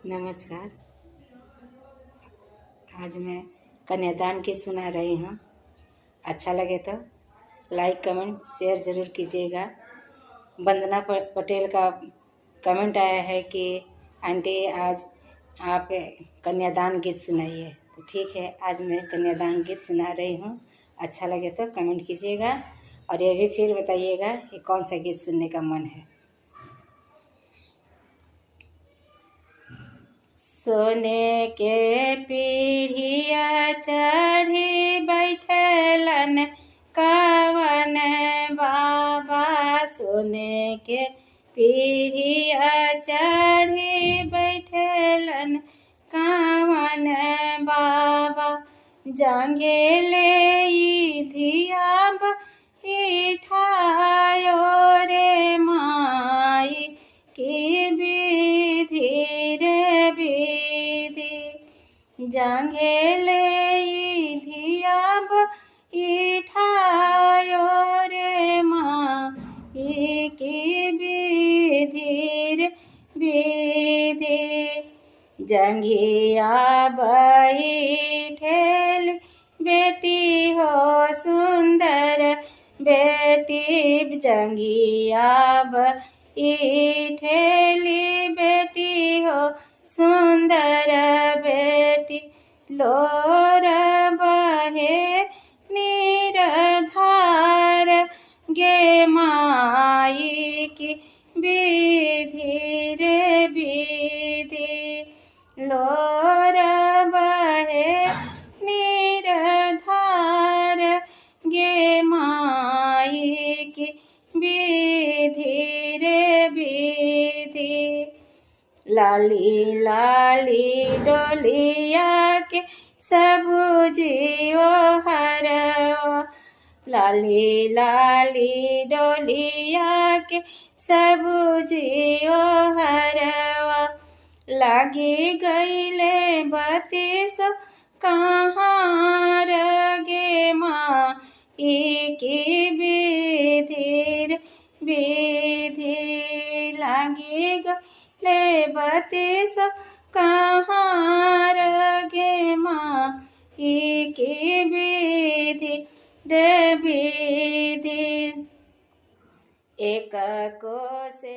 नमस्कार। आज मैं कन्यादान की सुना रही हूँ। अच्छा लगे तो लाइक कमेंट शेयर ज़रूर कीजिएगा। वंदना पटेल का कमेंट आया है कि आंटी आज आप कन्यादान गीत सुनाइए। तो ठीक है, आज मैं कन्यादान गीत सुना रही हूँ। अच्छा लगे तो कमेंट कीजिएगा और ये भी फिर बताइएगा कि कौन सा गीत सुनने का मन है। सोने के पीढ़िया चढ़ी बैठलन कवन बाबा। सोने के पीढ़िया चढ़ी बैठलन कवन बाबा। जांगे ले धिया बैठायो रे माई की विधि रे विधि। जांगे ले धिया बैठायो रे माई की विधि रे विधि। जंघिया बैठेल बेटी हो सुंदर बेटी। जंघिया बैठेली बेटी हो सुंदर बेटी। लोर बहे निरधार गे माई की विधि रे विधि। लोर बहे निरधार गे माई की विधि रे विधि। लाली लाली डोलिया के सब जियो हरवा। लाली लाली डोलिया के सब जियो हरवा। लागी गईले बतीस कहाँ गे माँ की विधि विधि। लागी गईले बतीस कहाँ गे माँ की विधि रे विधि। एक को से